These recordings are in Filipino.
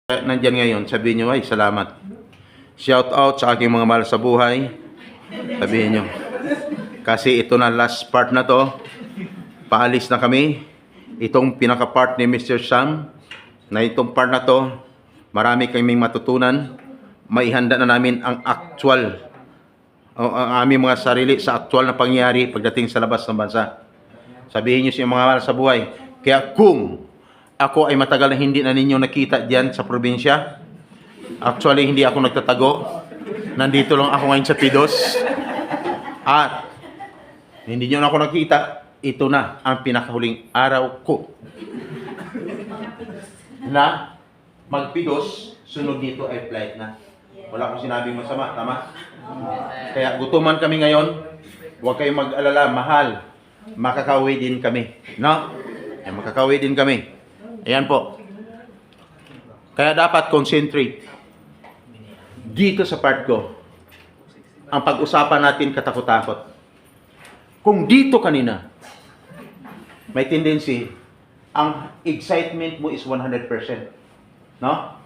Nandyan ngayon, sabihin nyo, ay salamat. Shout out sa aking mga mahal sa buhay. Sabihin nyo. Kasi ito na last part na to. Paalis na kami. Itong pinaka-part ni Mr. Sam. Na itong part na to, marami kaming matutunan. Maihanda na namin ang actual, ang aming mga sarili sa actual na pangyayari pagdating sa labas ng bansa. Sabihin nyo sa mga mahal sa buhay. Kaya kung ako ay matagal na hindi na ninyo nakita diyan sa probinsya. Actually, hindi ako nagtatago. Nandito lang ako ngayon sa Pidos. At hindi nyo na ako nakita. Ito na ang pinakahuling araw ko na magpidos. Sunod dito ay flight na. Wala akong sinabing masama, tama? Kaya gutuman kami ngayon. Huwag kayong mag-alala, mahal. Makakauwi din kami. No? Makakauwi din kami. Ayan po. Kaya dapat concentrate dito sa part ko. Ang pag-usapan natin katakot-takot. Kung dito kanina, may tendency, ang excitement mo is 100%. No?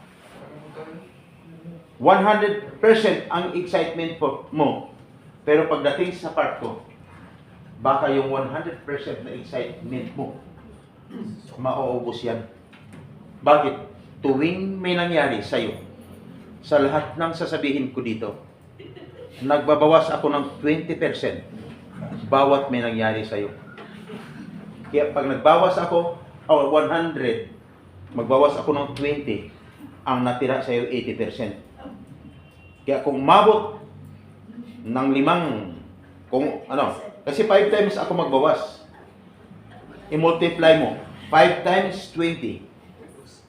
100% ang excitement mo. Pero pagdating sa part ko, baka yung 100% na excitement mo, mauubos yan. Bakit? Tuwing may nangyari sa'yo, sa lahat ng sasabihin ko dito, nagbabawas ako ng 20% bawat may nangyari sa'yo. Kaya pag nagbawas ako, 100, magbawas ako ng 20, ang natira sa'yo 80%. Kaya kung mabot ng 5, kasi 5 times ako magbawas, i-multiply mo, 5 times 20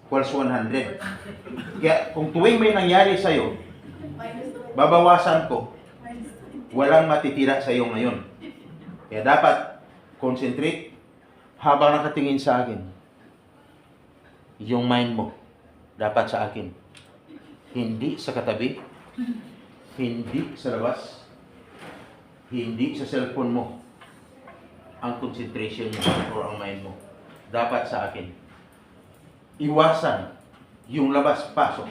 equals 100. Kaya kung tuwing may nangyari sa'yo, babawasan ko, walang matitira sa'yo ngayon. Kaya dapat concentrate habang nakatingin sa akin. Yung mind mo, dapat sa akin. Hindi sa katabi, hindi sa labas, hindi sa cellphone mo. Ang concentration mo or ang mind mo dapat sa akin. Iwasan yung labas-pasok.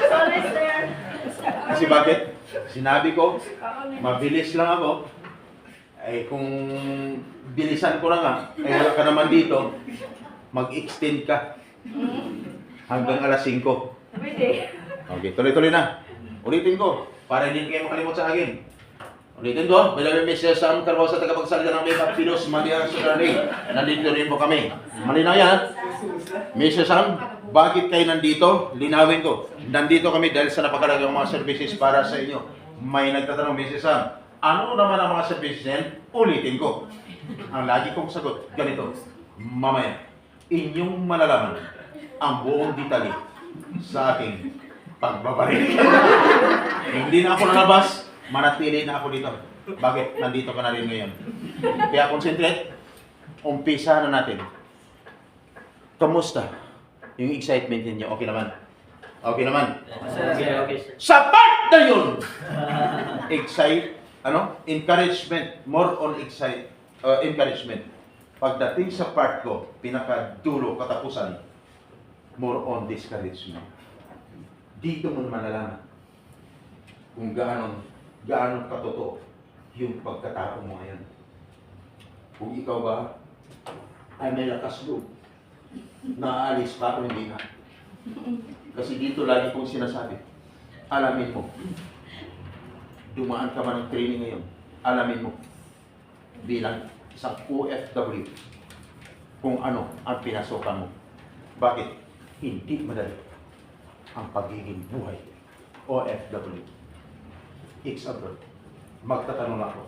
Sorry, sir. Kasi bakit? Sinabi ko, mabilis lang ako. Ay kung bilisan ko na nga, ay wala ka naman dito, mag-extend ka hanggang alas 5. Okay, tuloy-tuloy na. Ulitin ko, para hindi kayo makalimot sa akin. Ulitin ko, bilang Mr. Sam Carbo sa tagapagsalita ng Makeup Pidos, Maliang Sudarling. Nandito rin po kami. Malinaw yan. Mr. Sam, bakit kayo nandito? Linawin ko. Nandito kami dahil sa napakalagang mga services para sa inyo. May nagtatanong, Mr. Sam, ano naman ang mga services yan? Ulitin ko. Ang lagi kong sagot, ganito. Mamaya, inyong malalaman ang buong detalye sa aking pagbabalik. Hindi na ako nalabas. Manatili na ako dito. Bakit? Nandito ka na rin ngayon. Kaya concentrate. Umpisa na natin. Kamusta? Yung excitement ninyo, okay naman? Okay naman? Okay. Sa part na yun! Encouragement. More on encouragement. Pagdating sa part ko, pinakadulo, katapusan, more on discouragement. Dito mo naman nalaman kung gaano katotoo yung pagkatao mo ngayon. Kung ikaw ba ay may lakas loob, naaalis pa o hindi na. Kasi dito lagi kong sinasabi, alamin mo, dumaan ka man ng training ngayon, alamin mo, bilang isang OFW, kung ano ang pinasokan mo. Bakit? Hindi madali ang pagiging buhay OFW. Ex-abroad. Magtatanong ako.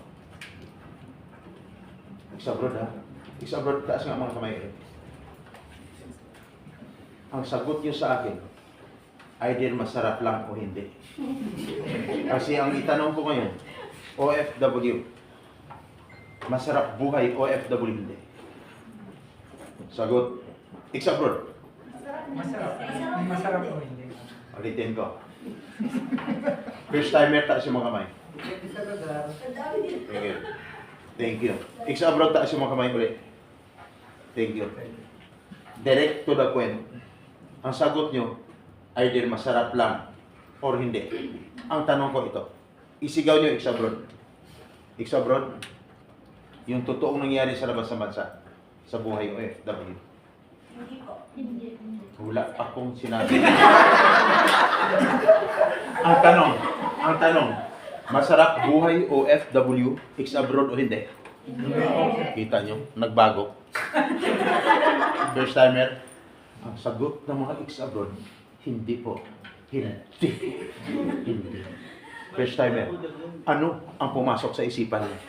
Ex-abroad ha? Ex-abroad, taas nga mga kamay kayo. Ang sagot nyo sa akin, either masarap lang o hindi. Kasi ang itanong ko ngayon, OFW, masarap buhay, OFW hindi. Sagot, ex-abroad. Masarap po hindi. Ulitin ko. First timer, taas yung mga kamay. Thank you. Thank you. Ex-abroad, taas yung mga kamay ulit. Thank you. Direct to the point. Ang sagot nyo, either masarap lang or hindi. Ang tanong ko ito, isigaw nyo ex-abroad. Ex-abroad, yung totoong nangyari sa labas ng bansa, sa buhay OFW. Hindi po. Wala akong sinabi. ang tanong, masarap buhay OFW, ex-abroad o hindi? Kita nyo, nagbago. First timer, ang sagot ng mga ex-abroad, hindi po. Hindi. Hindi. First timer, ano ang pumasok sa isipan niya?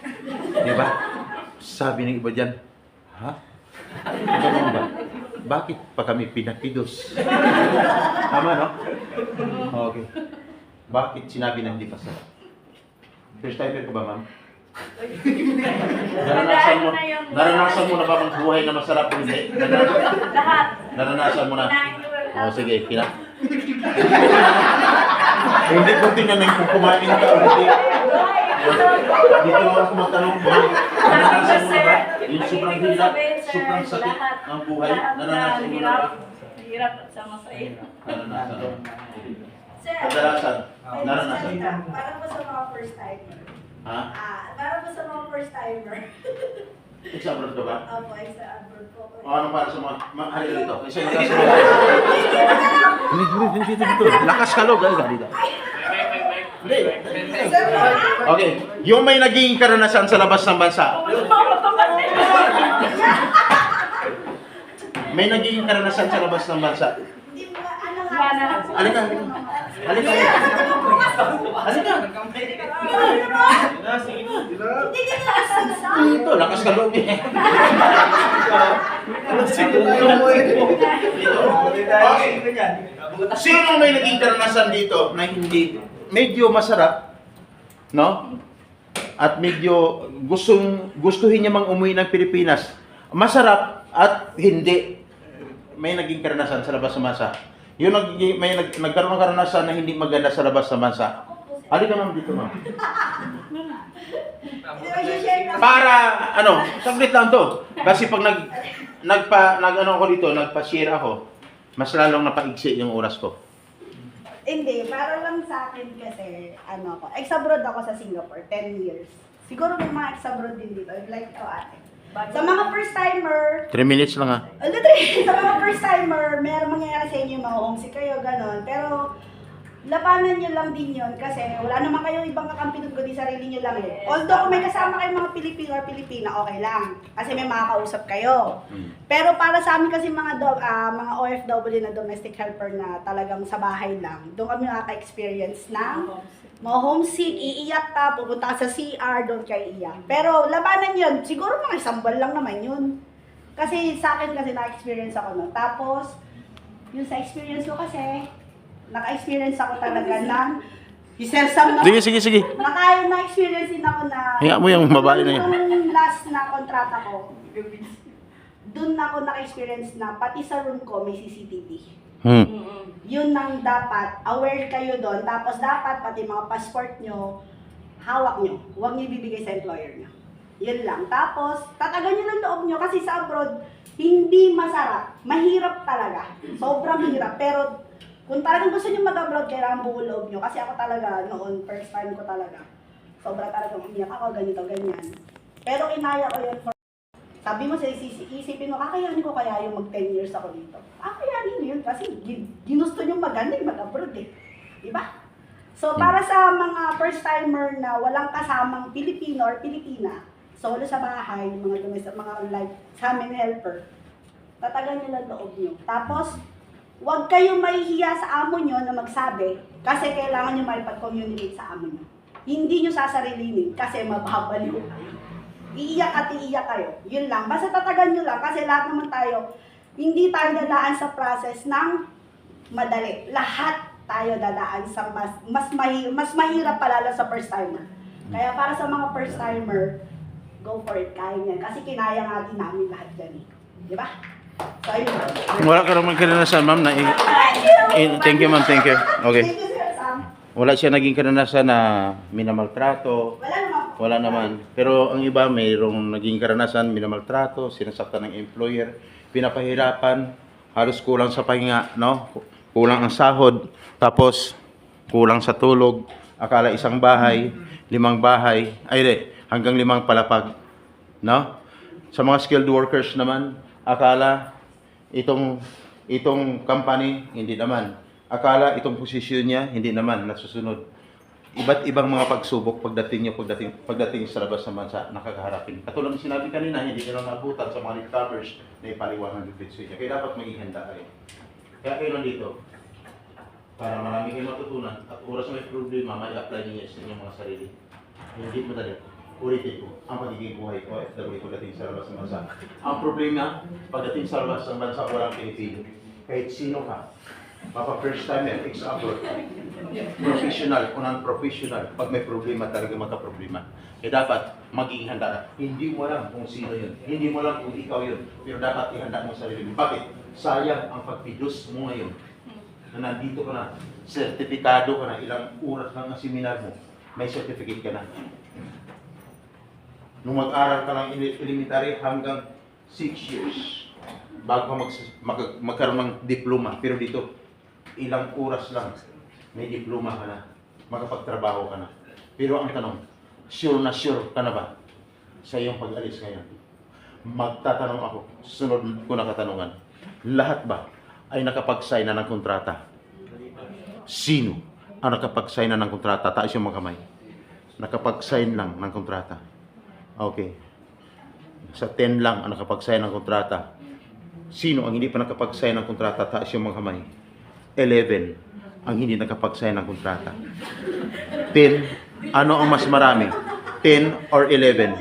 Di ba? Sabi ng iba dyan, ha? Ganun ba? Bakit pa kami pinapidos? Tama, no? Okay. Bakit sinabi na hindi masarap? First timer ka ba, ma'am? Naranasan mo na ba ang buhay na masarap o hindi? Lahat. Naranasan mo na? O sige, hindi ko tingnan kung kumain ka o hindi. Dito lang ako magtanong mo. Naranasan mo na ba? Yung sobrang hirap, sobrang sakit ang buhay. Naranasan mo na ba? Hirap at sama sa iyo. Naranasan mo. Sir, Kadalasan, naranasan mo. para po sa mga first timer. Ha? Para po sa mga first timer. Ex-abroad ka ba? Opo, ex-abroad po. O ano para sa mga halika dito? Isa yung lakas mo. Hindi dito. Lakas ka log. Dito. Okay. Yung may naging karanasan sa labas ng bansa. May naging karanasan sa labas ng bansa. Hindi mo ano Wala. Halika. Halika. Halika. Hindi ka nakasansa. Dito, lakas ka log. Sino may naging karanasan dito na hindi medyo masarap, no? At medyo gustuhin niya mang umuwi ng Pilipinas. Masarap at hindi. May naging karanasan sa labas ng bansa. Yung nagkaroon ng karanasan na hindi maganda sa labas ng bansa. Halika ma'am dito, ma'am. Para saglit lang to. Kasi pag nagpa-share ako, mas lalong napaigsi yung oras ko. Hindi, para lang sa akin kasi, ex-abroad ako sa Singapore, 10 years. Siguro may mga ex-abroad din dito. I'd like to ate. Sa mga first-timer, 3 minutes lang ha. sa mga first-timer, meron mangyayari sa inyo, ma-homesick kayo, gano'n. Pero, labanan nyo lang din yun kasi wala naman kayong ibang kakampi doon kundi sarili nyo lang eh. Although kung may kasama kayong mga Pilipino or Pilipina, okay lang. Kasi may makakausap kayo. Pero para sa amin kasi mga OFW na domestic helper na talagang sa bahay lang, doon kami nakaka-experience ng mga homesick, iiyak ka, pupunta ka sa CR, doon kayo iiyak. Pero labanan yun, siguro mga isang buwan lang naman yun. Kasi sa akin kasi na-experience ako nun. Tapos, yun sa experience ko kasi, naka-experience ako talaga ng isersam na. Sige. Na-experience din ako na. Hinga mo yung babae na yun. Yung last na kontrata ko, doon ako naka-experience na pati sa room ko may CCTV. Yun nang dapat, aware kayo doon. Tapos dapat pati mga passport nyo, hawak nyo. Huwag nyo ibibigay sa employer nyo. Yun lang. Tapos, tatagan nyo ng loob nyo kasi sa abroad, hindi masarap. Mahirap talaga. Sobrang hirap. Pero, kung talagang gusto nyo mag-abroad, kailangan buo loob nyo. Kasi ako talaga, noon, first time ko talaga. Sobra talagang umiyak ako, ganito, ganyan. Pero kinaya ko yun for... Sabi mo, isipin mo, kakayanin ko kaya yung mag 10 years ako dito. Kakayanin yun kasi ginusto nyo magaling mag-abroad eh. Diba? So, para sa mga first-timer na walang kasamang Pilipino or Pilipina, solo sa bahay, mga domestic, mga like, sa amin helper, tatagan nyo lang loob nyo. Tapos, huwag kayong mahihiya sa amo nyo na magsabi kasi kailangan nyo makipag-communicate sa amo nyo. Hindi nyo sasarilinin kasi mababaliw kayo. Iiyak at iiyak kayo. Yun lang. Basta tatagan nyo lang kasi lahat naman tayo, hindi tayo dadaan sa process ng madali. Lahat tayo dadaan sa mas mahirap palalo sa first timer. Kaya para sa mga first timer, go for it. Kaya yan. Kasi kinaya nga din namin lahat yan. Di ba? So, ayun. Wala ka naman karanasan, ma'am. Thank you, ma'am. Thank you. Okay. Thank you, Sir Sam. Wala siya naging karanasan na minamaltrato. Wala naman. Wala naman. Pero ang iba, mayroong naging karanasan, minamaltrato, sinasaktan ng employer, pinapahirapan, halos kulang sa pahinga, no? Kulang ang sahod, tapos kulang sa tulog. Akala isang bahay, 5 bahay, hanggang 5 palapag, no? Sa mga skilled workers naman, akala itong company, hindi naman. Akala itong posisyon niya, hindi naman nasusunod. Iba't ibang mga pagsubok pagdating sa labas ng bansa, nakakaharapin. Katulad ng sinabi kanina, hindi ka lang nabutan sa mga newcomers na ipaliwanag ng bitso niya. Kaya dapat maging handa kayo. Kaya kayo nandito, para marami kayong matutunan at oras na may problema, may apply niyo sa inyong mga sarili. Hindi madali. Ulitin ko, ang pagiging buhay ko, FW pagdating sa labas ng bansa. Ang problema, pagdating sa labas ng bansa, walang pinipili. Kahit sino ka, papa first timer, ex-abroad, professional o non-professional, pag may problema talaga magka-problema. Kaya dapat maging handa ka. Hindi mo alam kung sino yun. Hindi mo alam kung ikaw yun. Pero dapat ihanda mo sa sarili mo. Bakit? Sayang ang pagpidos mo ngayon. Na nandito ka na, sertifikado ka na, ilang oras lang ang seminar mo, may certificate ka na. Nung mag-aral ka lang elementary hanggang 6 years, bago ka magkaroon ng diploma. Pero dito, ilang oras lang, may diploma ka na, makapagtrabaho ka na. Pero ang tanong, sure ka na ba sa iyong pag-alis ngayon? Magtatanong ako, sunod ko na katanungan, lahat ba ay nakapag-sign na ng kontrata? Sino ang nakapag-sign na ng kontrata? Taas yung mga kamay. Nakapag-sign lang ng kontrata. Okay. Sa 10 lang ang nakapag-sign ng kontrata. Sino ang hindi pa nakapag-sign ng kontrata? Taas yung mga kamay. 11 ang hindi nakapag-sign ng kontrata. 10, ano ang mas marami? 10 or 11?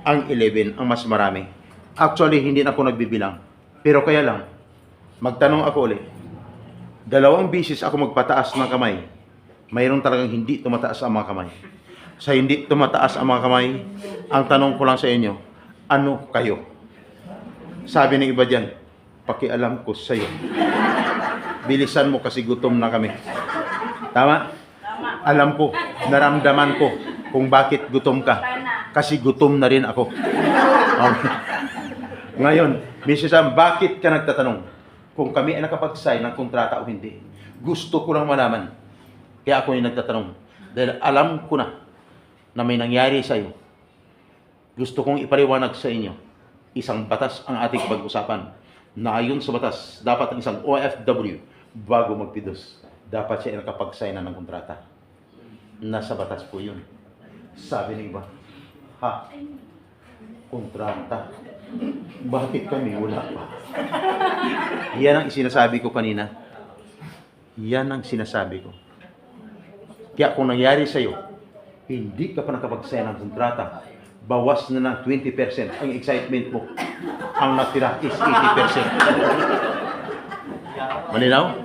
Ang 11 ang mas marami. Actually, hindi na ako nagbibilang. Pero kaya lang, magtanong ako ulit. 2 bisis ako magpataas ng kamay. Mayroon talagang hindi tumataas ang mga kamay. Sa hindi tumataas ang mga kamay, ang tanong ko lang sa inyo, ano kayo? Sabi ng iba dyan, pakialam ko sa'yo. Bilisan mo kasi gutom na kami. Tama? Tama. Alam ko, naramdaman ko kung bakit gutom ka. Kasi gutom na rin ako. Okay. Ngayon, Mrs. Sam, bakit ka nagtatanong? Kung kami ay nakapag-sign ng kontrata o hindi. Gusto ko lang malaman. Kaya ako yung nagtatanong. Dahil alam ko na may nangyari sa iyo. Gusto kong ipaliwanag sa inyo. Isang batas ang ating pag-usapan. Na ayon sa batas, dapat ang isang OFW bago magpidos, dapat siya ay nakapag-sign na ng kontrata. Nasa batas po yun. Sabi ng iba, ha? Kontrata? Bakit kami wala pa? Yan ang sinasabi ko kanina. Yan ang sinasabi ko. Kaya kung nangyari sa iyo, hindi ka pa nakapag-sign ng kontrata, bawas na ng 20% ang excitement mo. Ang natira is 80%. Malinaw?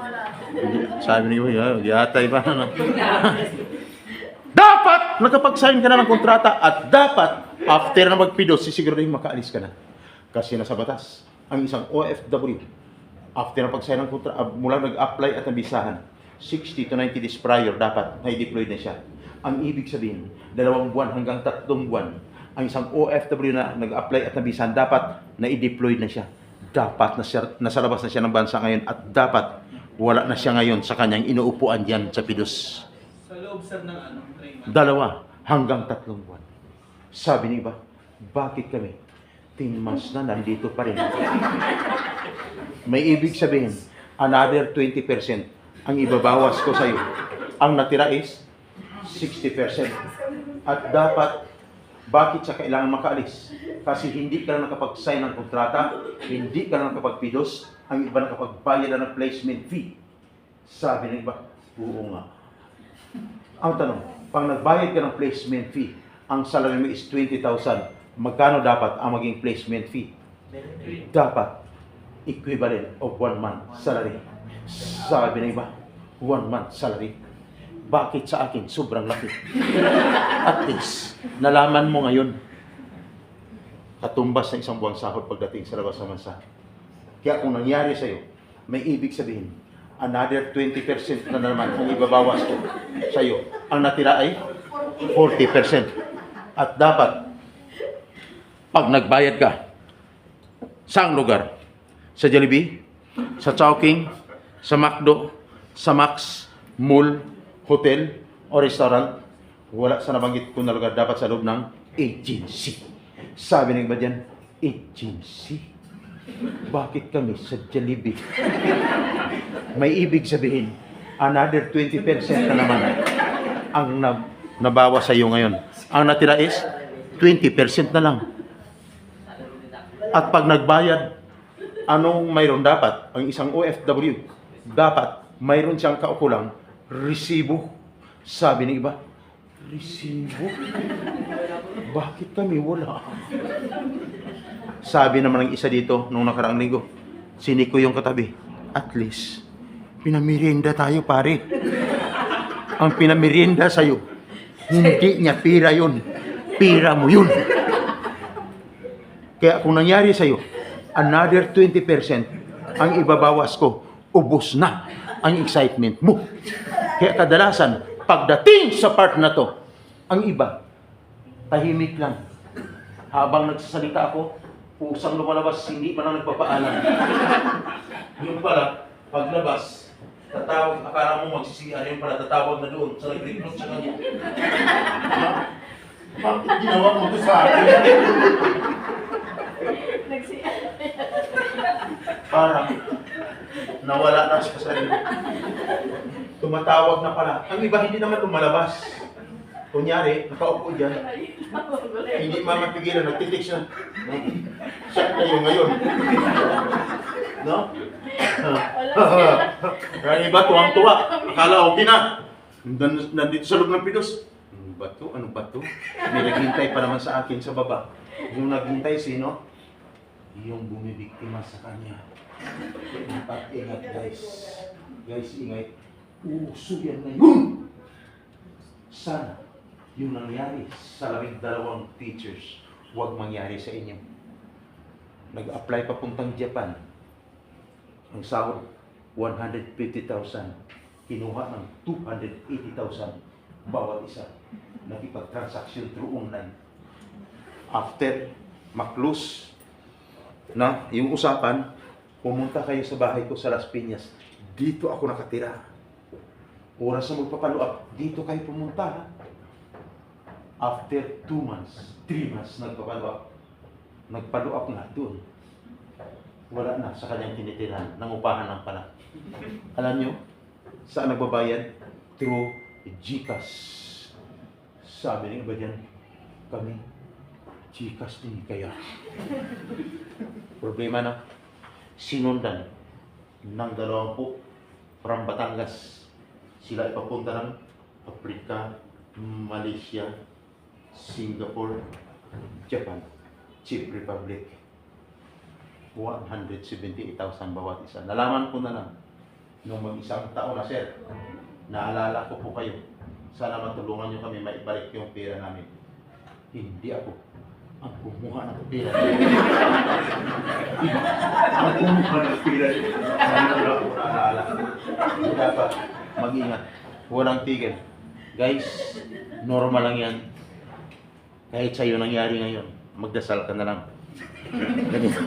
Sabi niyo, yatay ba na? Dapat nakapag-sign ka na ng kontrata at dapat after na magpidos, sisiguraduhin makaalis ka na. Kasi nasa batas, ang isang OFW, after na pag-sign ng kontrata, mula nag-apply at nabisahan, 60 to 90 days prior, dapat na-deploy na siya. Ang ibig sabihin, 2 buwan hanggang 3 buwan, ang isang OFW na nag-apply at nabisahan, dapat na-deploy na siya. Dapat nasa labas na siya ng bansa ngayon at dapat wala na siya ngayon sa kanyang inuupuan diyan sa pidos. Sa loob sir ng 3 months. 2 hanggang 3 buwan. Sabi ni iba, bakit kami 10 months na nandito pa rin? May ibig sabihin, another 20% ang ibabawas ko sa iyo. Ang natira is 60%. At dapat, bakit siya kailangan makaalis? Kasi hindi ka lang nakapag-sign ng kontrata, hindi ka lang nakapagpidos, ang iba nakapagbayad na ng placement fee. Sabi ng iba, oo nga. Ang tanong, pag nagbayad ka ng placement fee, ang salary mo is 20,000, magkano dapat ang maging placement fee? Dapat equivalent of 1 month salary. Sabi ng iba, 1 month salary. Bakit sa akin? Sobrang laki. At least, nalaman mo ngayon, katumbas ng 1 buwang sahod pagdating sa labas ng bansa. Kaya kung nangyari sa iyo, may ibig sabihin, another 20% na naman ang ibabawas ko sa iyo. Ang natira ay 40%. At dapat, pag nagbayad ka, saang lugar? Sa Jollibee? sa Chowking, sa McDo, sa Max, mall, hotel, o restaurant, wala sa nabanggit ko na lugar dapat sa loob ng agency. Sabi ng iba dyan, agency? Bakit kami sa Jollibee? May ibig sabihin, another 20% na naman ang nabawa sa iyo ngayon. Ang natira is 20% na lang. At pag nagbayad, anong mayroon dapat? Ang isang OFW, dapat mayroon siyang kaukulang resibo. Sabi ng iba, resibo? Bakit kami wala? Sabi naman ng isa dito, nung nakaraang linggo, siniko yung katabi, at least, pinamerienda tayo pare. Ang pinamerienda sa'yo, hindi niya pira yun. Pira mo yun. Kaya kung nangyari sa'yo, another 20% ang ibabawas ko, ubos na ang excitement mo. Kaya kadalasan, pagdating sa part na to, ang iba, tahimik lang. Habang nagsasalita ako, pusang lumalabas, hindi pa lang nagpapaalam. Yung pala, paglabas, tatawag, akala mo magsisiyan, yung pala tatawag na doon sa nag-recruit sa kanya. Bakit ginawa mo ito sa akin? Parang nawala na siya sa sarili. Tumatawag na pala. Ang iba hindi naman lumalabas. Kunyari, nakaupo dyan, hindi mamapigilan, nagtitik siya. Siya kayo ngayon. No? Ang iba, tuwang-tuwa. Akala okay na. Nandito sa loob ng pidos. Ano ba to? Ano ba to? May naghintay pa naman sa akin sa baba. Yung naghintay, sino? Yung bumibiktima sa kanya. Ingat guys. Guys, ingay. Uso yan na yun. Sana yung nangyari sa 12 teachers, huwag mangyari sa inyo. Nag-apply papuntang Japan. Ang sahod, 150,000. Kinuha ng 280,000 bawat isa. Nakipag-transaction through online. After maklose na yung usapan, pumunta kayo sa bahay ko sa Las Piñas. Dito ako nakatira. Oras na magpapalo up, dito kayo pumunta. After 2 months, 3 months, nagpalo up na doon. Wala na sa kanyang tinitirahan, nangupahan lang pala. Alam nyo, saan nagbabayad? Through GCash. Sabi ng iba dyan, kami, GCash din kaya. Problema na, sinundan ng 20 from Batangas. Sila ipapunta ng Africa, Malaysia, Singapore, Japan, Czech Republic. 178,000 bawat isa. Nalaman ko na lang nung mag-isang taon na, sir. Naalala ko po kayo. Sana matulungan nyo kami maibalik yung pera namin. Hindi ako ang kumuha ng pera. Ang kumuha ng pera. Wala ko naalala. Dapat mag-ingat. Walang tigil. Guys, normal lang yan. Kahit sa'yo nangyari ngayon, magdasal ka na lang. Ganito.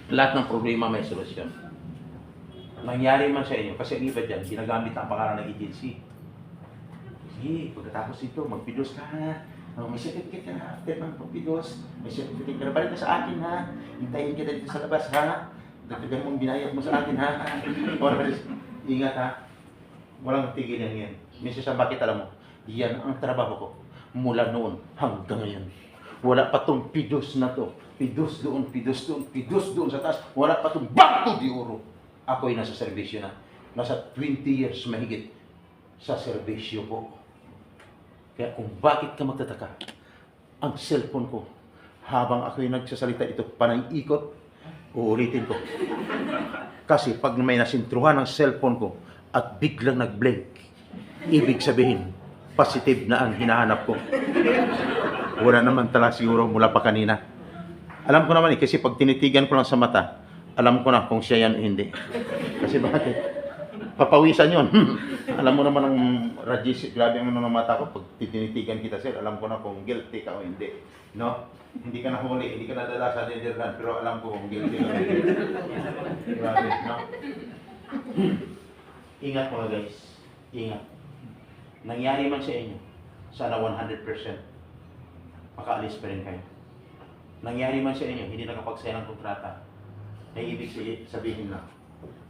Lahat ng problema may solusyon. Nangyari man sa inyo, kasi ang iba dyan, ginagamit ang pangalan ng agency. Sige, pagkatapos ito, magpidos ka ha. May certificate ka na after ng pagpidos. May certificate ka na, balik ka sa akin ha. Hintayin kita dito sa labas ha. Dagdagan mong binayad mo sa akin ha. Ingat ha. Walang tigil yan. Minsan sa bakit alam mo, yan ang trabaho ko. Mula noon hanggang ngayon. Wala pa tong pidos na to. Pidos doon, pidos doon, pidos doon sa taas. Wala pa tong bato di oro. Ako'y nasa serbisyo na. Nasa 20 years mahigit sa serbisyo ko. Kaya kung bakit ka magtataka, ang cellphone ko, habang ako'y nagsasalita ito, panang ikot, uulitin ko. Kasi pag may nasintruhan ng cellphone ko at biglang nag-blink, ibig sabihin, positive na ang hinahanap ko. Wala naman talaga siguro mula pa kanina. Alam ko naman kasi pag tinitigan ko lang sa mata, alam ko na kung siya yan o hindi. Kasi bakit? papawisan yun. Alam mo naman ang Rajis, grabe ang ano ng mata ko. Pag tinitigan kita, sir, alam ko na kung guilty ka o hindi. No? Hindi ka nahuli, hindi ka nadala sa Netherlands, pero alam ko kung guilty ka o hindi. Grabe, no? Ingat mga guys. Ingat. Nangyari man sa inyo, sana 100% makaalis pa rin kayo. Nangyari man sa inyo, hindi nakapagsaya ng kontrata, ay ibig sabihin lang,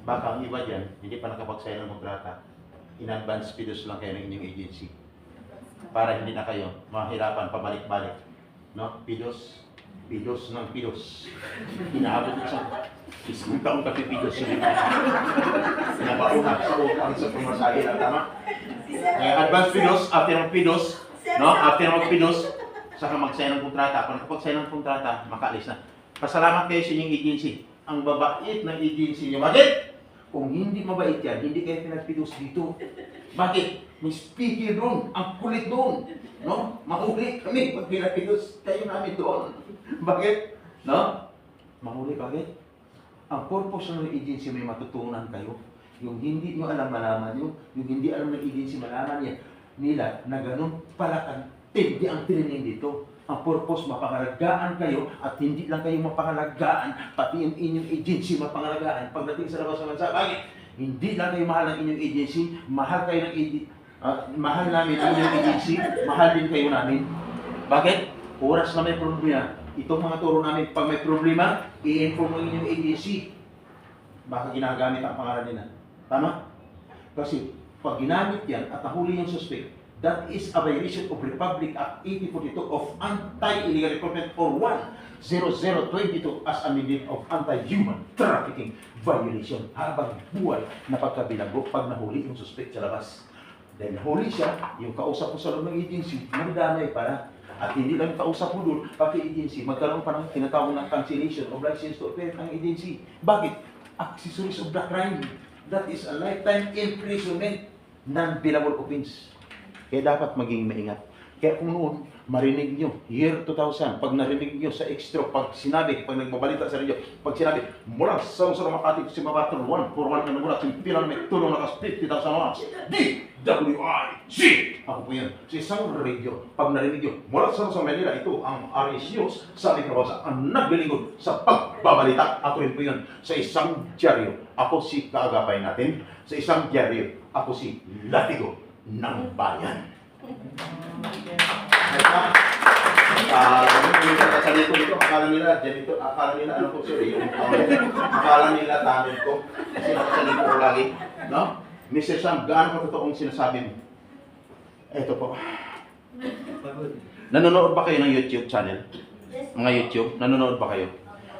baka ang iba dyan, hindi pa nakapagsaya ng kontrata, in-advance pidos lang kayo ng inyong agency. Para hindi na kayo mahirapan pabalik-balik. No? Pidos ng pidos. Inaabot isang taong kapipidos yun. Nabauna sa upang sa pumasali lang, tama? Kaya advance pidos, after ng pidos, no? After ng pidos, saka magsaya ng kontrata. Kung nakapagsaya ng kontrata, makaalis na. Pasalamat kayo sa inyong agency. Ang babait ng agency niyo. Bakit? Kung hindi mabait yan, hindi kayo pinagpidos dito. Bakit? May speaker doon. Ang kulit doon. No? Mahuli kami pag pinagpidos kayo namin doon. Bakit? No? Mahuli. Bakit? Ang purpose ng agency may matutunan kayo. Yung hindi nyo alam malaman nyo, yung hindi alam ng agency malaman yan, nila na ganun pala hindi ang training dito. Ang purpose, mapangalagaan kayo at hindi lang kayo mapangalagaan, pati yung inyong agency mapangalagaan. Pagdating sa labas ng bansa, bakit? Hindi lang kayo mahal ng inyong agency, mahal kayo ng mahal namin ang inyong agency, mahal din kayo namin. Bakit? Oras na may problema. Itong mga turo namin, pag may problema, i-inform ng inyong agency. Baka ginagamit ang pangalan nila. Tama? Kasi pag ginamit yan at nahuli yung suspect, that is a violation of Republic Act 8042 of Anti-Illegal Recruitment or 10022 as amended of Anti-Human Trafficking Violation habang buhay na pagkabilanggo pag nahuli yung suspect sa labas. Dahil nahuli siya, yung kausap ko sa loob ng agency, magdamay para. At hindi lang kausap mo doon, pati agency, magkaroon pa ng tinatawag ng cancellation of license to operate ng agency. Bakit? Accessories of the crime. That is a lifetime imprisonment, non-billable offense. Kaya dapat maging maingat. Kaya kung noon, marinig nyo, year 2000, pag narinig nyo sa extra, pag sinabi, pag nagbabalita sa radyo, pag sinabi, mula sa Lungsod ng Makati, si Mabatron 141 na mula, simpilan may tulong nakas 50,000 watts, DWIC! Ako po yan. Sa isang radyo, pag narinig nyo, mula sa Lungsod ng Manila, ito ang RSUs sa Mikrabasa, ang nagbilingod sa pagbabalita. Ako rin po yun. Sa isang dyaryo, ako si kaagapay natin. Sa isang dyaryo, ako si Latigo ng Bayan. Akala nila, ano po sir, akala nila tanod ko, kasi nakasalito ko lagi, no? Mr. Sam, gaano ka totoong sinasabi mo? Eto po. Nanonood ba kayo ng YouTube channel? Mga YouTube, nanonood ba kayo?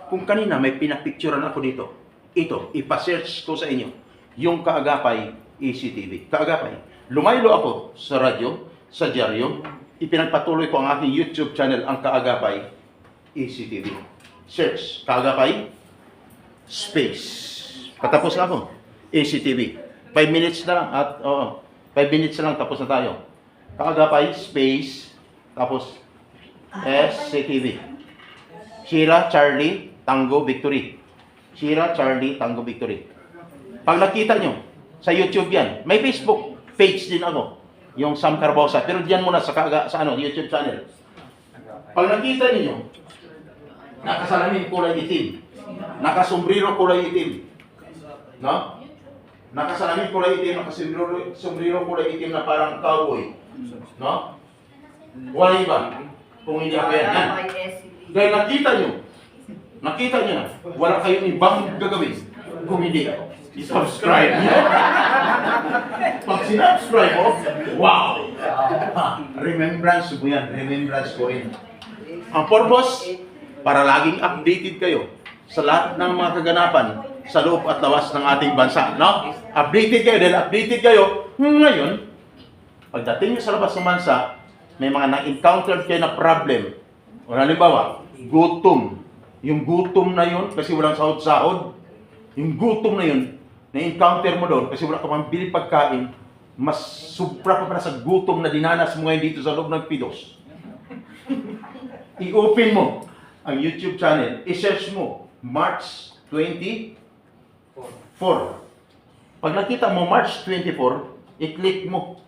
Kung kanina may pinapicturean ako dito, ito, ipa-search ko sa inyo, yung Kaagapay ECTV. Kaagapay. Lumaylo ako sa radyo, sa dyaryo, ipinagpatuloy ko ang aking YouTube channel, ang Kaagapay ECTV. Search, Kaagapay, space. Patapos na ako, ECTV. 5 minutes na lang, at 5 minutes na lang, tapos na tayo. Kaagapay, space, tapos SCTV. Sierra, Charlie, Tango, Victory. Sierra, Charlie, Tango, Victory. Pag nakita nyo, sa YouTube yan, may Facebook page din ako, yung Sam Carbosa, pero diyan muna sa YouTube channel. Pag nakita niyo, nakasalamin kulay itim, nakasombrero kulay itim, no? Nakasalamin kulay itim, nakasombrero kulay itim na parang cowboy, no? Wala iba, kung hindi ako yan. Dahil nakita niyo na, wala kayong ibang gagawin kung hindi ako. I-subscribe niyo. Pag sinubscribe mo, wow! Remembrance mo yan. Remembrance ko rin. Ang purpose, para laging updated kayo sa lahat ng mga kaganapan sa loob at lawas ng ating bansa. No? Updated kayo. Dahil updated kayo, ngayon, pagdating nyo sa labas ng bansa, may mga na-encounter kayo na problem. O halimbawa, gutom. Yung gutom na yun, kasi walang sahod-sahod, yung gutom na yun, na-encounter mo doon kasi wala ka pang bili pagkain, mas sobra pa para sa gutom na dinanas mo ngayon dito sa loob ng Pidos. I-open mo ang YouTube channel, i-search mo, March 24. Pag nakita mo March 24, i-click mo.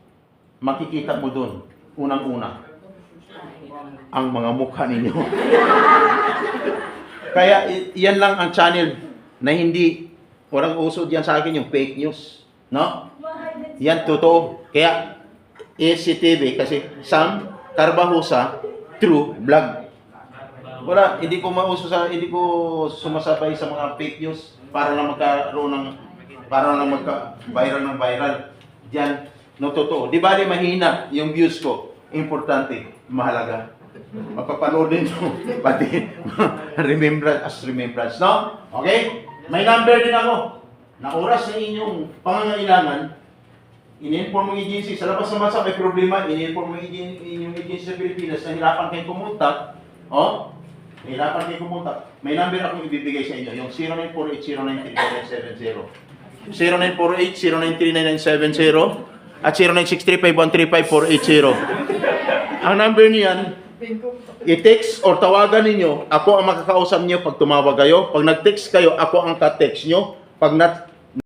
Makikita mo doon, unang-una, ang mga mukha ninyo. Kaya yan lang ang channel na hindi, walang uso diyan sa akin yung fake news. No? Yan totoo. Kaya SCTV kasi Sam Carbajosa True Vlog. Wala, hindi ko sumasabay sa mga fake news para lang magka-viral ng viral. Diyan, no totoo. Di ba mahina yung views ko? Importante, mahalaga. Mapapanood din ito, pati remembrance, no? Okay? May number din ako. Na oras na inyong pangangailangan, in-inform mo agency, sa labas ng bansa may problema, in-inform mo inyong agency sa Pilipinas na hirapan kayong kumontak, hirapan kayong kumontak, may number akong ibibigay sa inyo, yung 0948-093970. 0948-093970 at 0963-5135480. Ang number niyan, i-text or tawagan ninyo, ako ang makakausap niyo pag tumawag kayo. Pag nag-text kayo, ako ang ka-text nyo. Pag